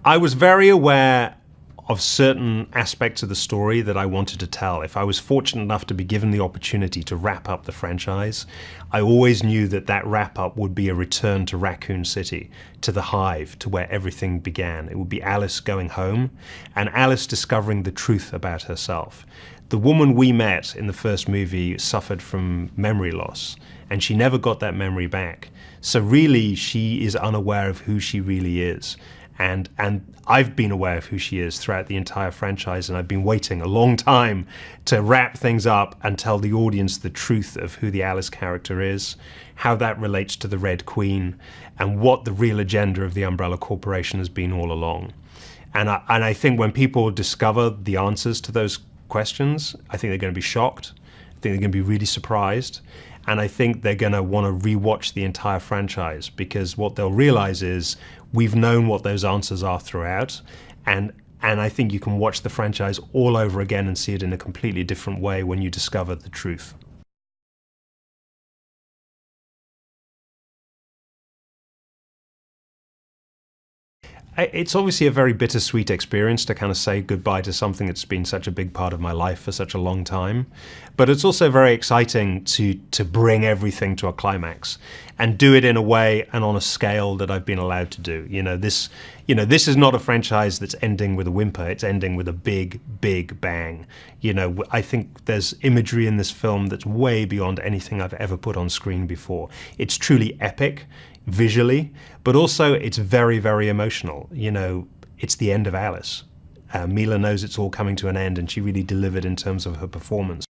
I was very aware of certain aspects of the story that I wanted to tell. If I was fortunate enough to be given the opportunity to wrap up the franchise, I always knew that that wrap-up would be a return to Raccoon City, to the Hive, to where everything began. It would be Alice going home, and Alice discovering the truth about herself. The woman we met in the first movie suffered from memory loss, and she never got that memory back. So really, she is unaware of who she really is. And I've been aware of who she is throughout the entire franchise, and I've been waiting a long time to wrap things up and tell the audience the truth of who the Alice character is, how that relates to the Red Queen, and what the real agenda of the Umbrella Corporation has been all along. And I think when people discover the answers to those questions, I think they're going to be shocked. I think they're going to be really surprised. And I think they're going to want to rewatch the entire franchise, because what they'll realize is we've known what those answers are throughout. And I think you can watch the franchise all over again and see it in a completely different way when you discover the truth. It's obviously a very bittersweet experience to kind of say goodbye to something that's been such a big part of my life for such a long time. But it's also very exciting to bring everything to a climax and do it in a way and on a scale that I've been allowed to do. This is not a franchise that's ending with a whimper. It's ending with a big, big bang. I think there's imagery in this film that's way beyond anything I've ever put on screen before. It's truly epic visually, but also it's very, very emotional. It's the end of Alice. Mila knows it's all coming to an end, and she really delivered in terms of her performance.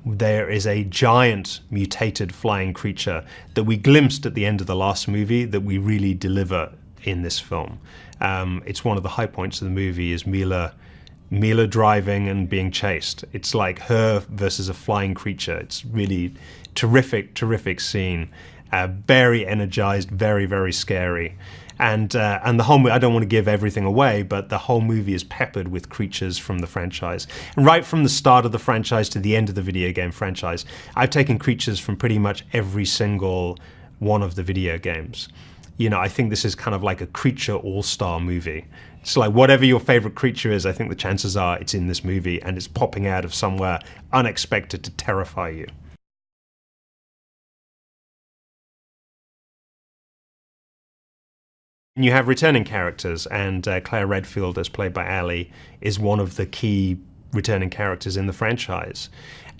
There is a giant mutated flying creature that we glimpsed at the end of the last movie that we really deliver in this film. It's one of the high points of the movie is Mila driving and being chased. It's like her versus a flying creature. It's really terrific, terrific scene. Very energized, very, very scary. And the whole movie, I don't want to give everything away, but the whole movie is peppered with creatures from the franchise. And right from the start of the franchise to the end of the video game franchise, I've taken creatures from pretty much every single one of the video games. I think this is kind of like a creature all-star movie. It's like whatever your favorite creature is, I think the chances are it's in this movie and it's popping out of somewhere unexpected to terrify you. And you have returning characters, and Claire Redfield, as played by Allie, is one of the key returning characters in the franchise.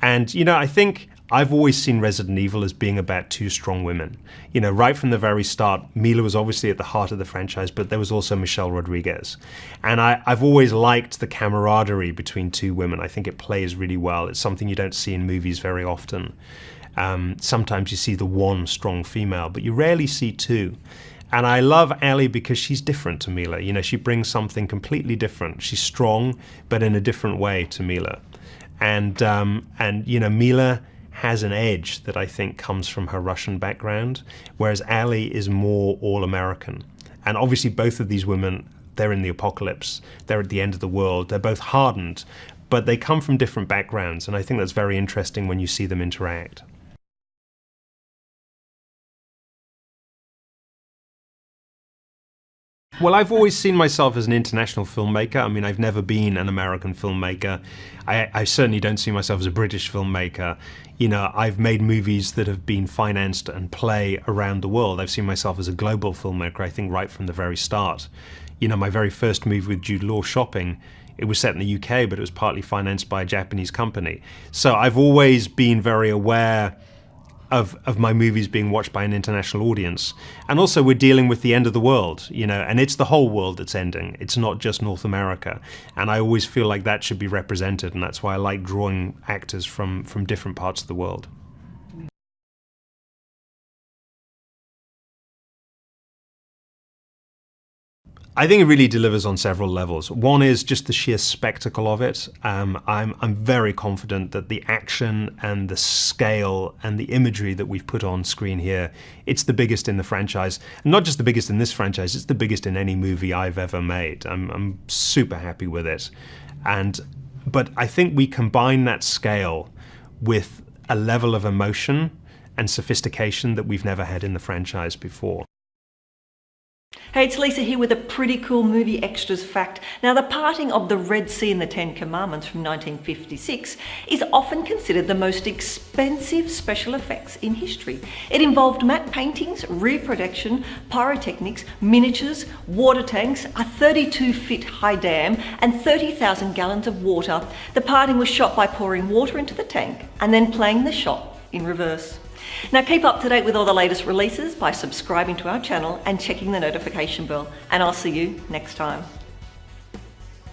And, I think I've always seen Resident Evil as being about two strong women. Right from the very start, Mila was obviously at the heart of the franchise, but there was also Michelle Rodriguez. And I've always liked the camaraderie between two women. I think it plays really well. It's something you don't see in movies very often. Sometimes you see the one strong female, but you rarely see two. And I love Allie because she's different to Mila. She brings something completely different. She's strong, but in a different way to Mila. And Mila has an edge that I think comes from her Russian background, whereas Allie is more all-American. And obviously both of these women, they're in the apocalypse, they're at the end of the world, they're both hardened, but they come from different backgrounds, and I think that's very interesting when you see them interact. Well, I've always seen myself as an international filmmaker. I mean, I've never been an American filmmaker. I certainly don't see myself as a British filmmaker. I've made movies that have been financed and play around the world. I've seen myself as a global filmmaker, I think, right from the very start. My very first movie with Jude Law, Shopping, it was set in the UK, but it was partly financed by a Japanese company. So I've always been very aware of my movies being watched by an international audience. And also we're dealing with the end of the world, and it's the whole world that's ending. It's not just North America. And I always feel like that should be represented, and that's why I like drawing actors from different parts of the world. I think it really delivers on several levels. One is just the sheer spectacle of it. I'm very confident that the action and the scale and the imagery that we've put on screen here, it's the biggest in the franchise. And not just the biggest in this franchise, it's the biggest in any movie I've ever made. I'm super happy with it. But I think we combine that scale with a level of emotion and sophistication that we've never had in the franchise before. Hey, it's Lisa here with a pretty cool movie extras fact. Now, the parting of the Red Sea and the Ten Commandments from 1956 is often considered the most expensive special effects in history. It involved matte paintings, reproduction, pyrotechnics, miniatures, water tanks, a 32-foot high dam, and 30,000 gallons of water. The parting was shot by pouring water into the tank and then playing the shot in reverse. Now keep up to date with all the latest releases by subscribing to our channel and checking the notification bell, and I'll see you next time.